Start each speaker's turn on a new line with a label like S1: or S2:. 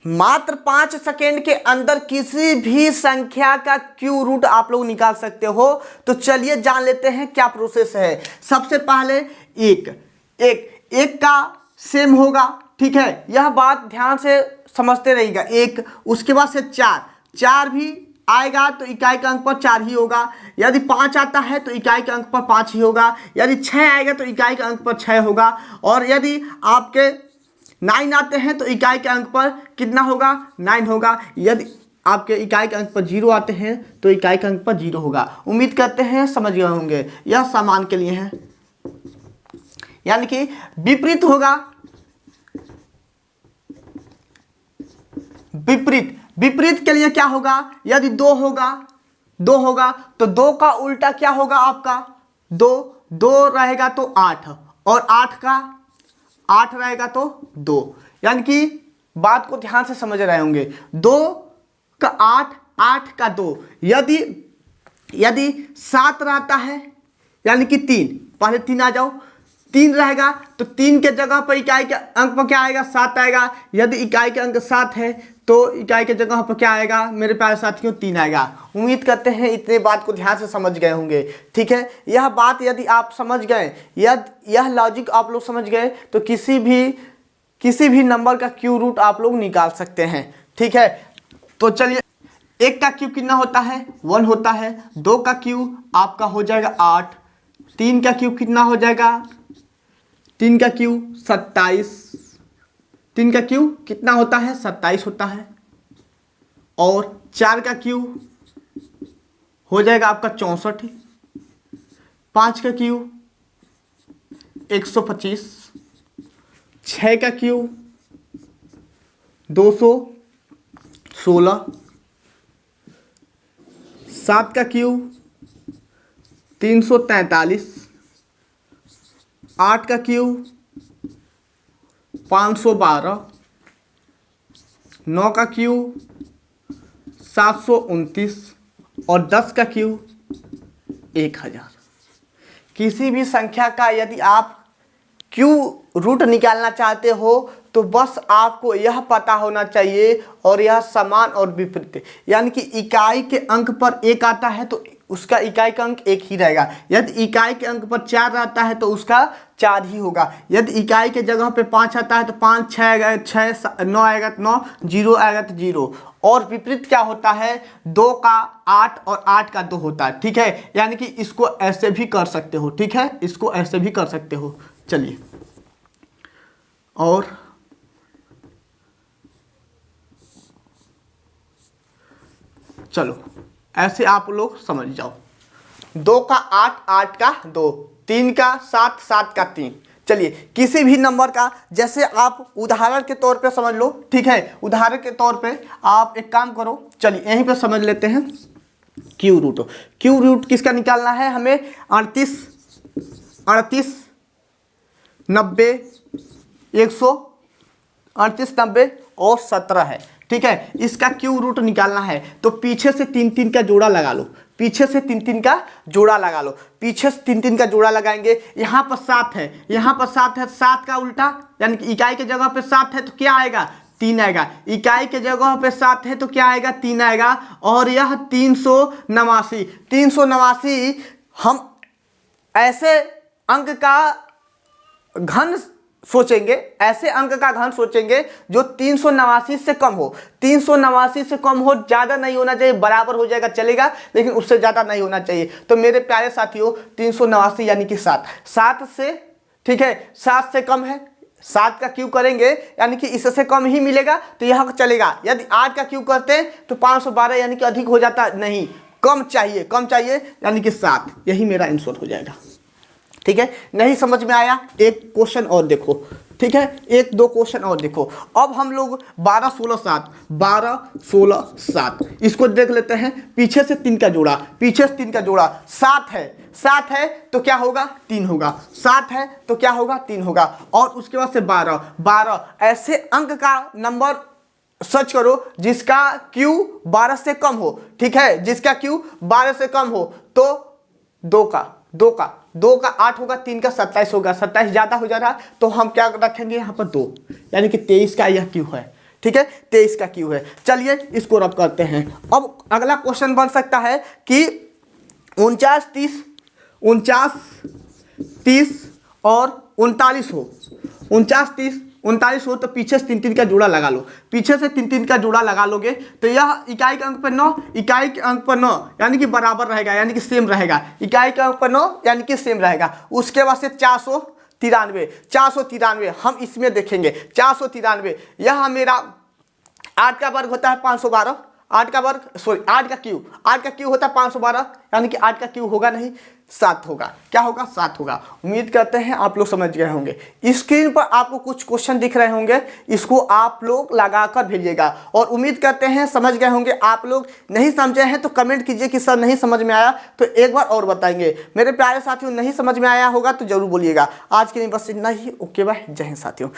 S1: मात्र 5 सेकेंड के अंदर किसी भी संख्या का क्यू रूट आप लोग निकाल सकते हो। तो चलिए जान लेते हैं क्या प्रोसेस है। सबसे पहले एक का सेम होगा, ठीक है, यह बात ध्यान से समझते रहिएगा। एक, उसके बाद से चार भी आएगा तो इकाई के अंक पर 4 ही होगा। यदि 5 आता है तो इकाई के अंक पर 5 ही होगा। यदि 6 आएगा तो इकाई के अंक पर 6 होगा। और यदि आपके 9 आते हैं तो इकाई के अंक पर कितना होगा? 9 होगा। यदि आपके इकाई के अंक पर 0 आते हैं तो इकाई के अंक पर 0 होगा। उम्मीद करते हैं समझ गए होंगे। यह समान के लिए है, यानी कि विपरीत होगा। विपरीत के लिए क्या होगा? यदि 2 होगा तो 2 का उल्टा क्या होगा आपका? 2 रहेगा तो 8, और 8 रहेगा तो 2। यानी कि बात को ध्यान से समझ रहे होंगे। 2 का 8 का 2। यदि 7 रहता है यानी कि 3, पहले 3 आ जाओ, 3 रहेगा तो 3 के जगह पर इकाई के अंक पर क्या आएगा? 7 आएगा। यदि इकाई के अंक 7 है तो इकाई के जगह पर क्या आएगा मेरे प्यारे साथियों? 3 आएगा। उम्मीद करते हैं इतने बात को ध्यान से समझ गए होंगे, ठीक है। यह बात यदि आप समझ गए, यह लॉजिक आप लोग समझ गए तो किसी भी नंबर का क्यू रूट आप लोग निकाल सकते हैं, ठीक है। तो चलिए, 1 का क्यू कितना होता है? 1 होता है। 2 का क्यू आपका हो जाएगा 8। 3 का क्यू कितना हो जाएगा? 3 का क्यू 27। 3 का क्यू कितना होता है? 27 होता है। और 4 का क्यू हो जाएगा आपका 64। 5 का क्यू 125। 6 का क्यू 216। 7 का क्यू 343। 8 का क्यू 512। 9 का क्यू 729। और 10 का क्यू 1000। किसी भी संख्या का यदि आप क्यू रूट निकालना चाहते हो तो बस आपको यह पता होना चाहिए, और यह समान और विपरीत, यानी कि इकाई के अंक पर 1 आता है तो उसका इकाई का अंक 1 ही रहेगा। यदि इकाई के अंक पर 4 रहता है तो उसका 4 ही होगा। यदि इकाई के जगह पे 5 आता है तो 5, 6 आएगा 6, 9 आएगा तो 9, 0 आएगा तो 0। और विपरीत क्या होता है? 2 का 8 और 8 का 2 होता है, ठीक है। यानी कि इसको ऐसे भी कर सकते हो, ठीक है, इसको ऐसे भी कर सकते हो। चलिए, और चलो ऐसे आप लोग समझ जाओ। 2 का 8, 8 का 2, 3 का 7, 7 का 3। चलिए, किसी भी नंबर का, जैसे आप उदाहरण के तौर पे समझ लो, ठीक है। उदाहरण के तौर पे आप एक काम करो, चलिए यहीं पे समझ लेते हैं क्यू रूट किसका निकालना है हमें? 38, 90, 138, 90 और 17 है, ठीक है। इसका क्यू रूट निकालना है तो पीछे से 3 का जोड़ा लगा लो। पीछे से 3 का जोड़ा लगा लो। पीछे से 3 का जोड़ा लगाएंगे। यहाँ पर 7 है, यहाँ पर 7 है, 7 का उल्टा, यानी कि इकाई के जगह पे 7 है तो क्या आएगा? 3 आएगा। इकाई के जगह पे 7 है तो क्या आएगा? 3 आएगा। और यह 389 हम ऐसे अंक का घन सोचेंगे, ऐसे अंक का घन सोचेंगे जो 389 से कम हो। 389 से कम हो, ज़्यादा नहीं होना चाहिए, बराबर हो जाएगा चलेगा, लेकिन उससे ज़्यादा नहीं होना चाहिए। तो मेरे प्यारे साथियों, 389 यानी कि 7 से, ठीक है, 7 से कम है, 7 का क्यू करेंगे यानी कि इससे कम ही मिलेगा तो यह चलेगा। यदि 8 का क्यू करते हैं तो 512 यानी कि अधिक हो जाता, नहीं, कम चाहिए यानी कि 7। यही मेरा आंसर हो जाएगा, ठीक है। नहीं समझ में आया? एक क्वेश्चन और देखो, ठीक है, 1-2 क्वेश्चन और देखो। अब हम लोग 12, 16, 7 इसको देख लेते हैं। पीछे से 3 का जोड़ा, 7 है तो क्या होगा? 3 होगा। 7 है तो क्या होगा? 3 होगा। और उसके बाद से 12 ऐसे अंक का नंबर सर्च करो जिसका क्यू 12 से कम हो, ठीक है, जिसका क्यू 12 से कम हो। तो 2 का 8 होगा, 3 का 27 होगा। 27 ज़्यादा हो जा रहा है तो हम क्या रखेंगे यहाँ पर 2, यानी कि 23 का यह क्यू है, ठीक है, 23 का क्यू है। चलिए इसको रब करते हैं। अब अगला क्वेश्चन बन सकता है कि 49, 30 और 39 हो, 49, 30, 39 हो तो पीछे से 3-3 का जोड़ा लगा लो। पीछे से 3-3 का जोड़ा लगा लोगे तो यह इकाई के अंक पर 9, इकाई के अंक पर 9 यानी कि बराबर रहेगा, यानी कि सेम रहेगा। इकाई के अंक पर 9 यानी कि सेम रहेगा। उसके बाद से 493 हम इसमें देखेंगे। 493 यह मेरा 8 का वर्ग होता है 512, 8 का वर्ग सॉरी 8 का क्यू होता है 512, यानी कि 8 का क्यू होगा नहीं, 7 होगा। क्या होगा? 7 होगा। उम्मीद करते हैं आप लोग समझ गए होंगे। स्क्रीन पर आपको कुछ क्वेश्चन दिख रहे होंगे, इसको आप लोग लगाकर भेजिएगा और उम्मीद करते हैं समझ गए होंगे। आप लोग नहीं समझे हैं तो कमेंट कीजिए कि सर नहीं समझ में आया, तो एक बार और बताएंगे। मेरे प्यारे साथियों, नहीं समझ में आया होगा तो जरूर बोलिएगा। आज के लिए बस इतना ही। ओके बाय, जय हिंद साथियों।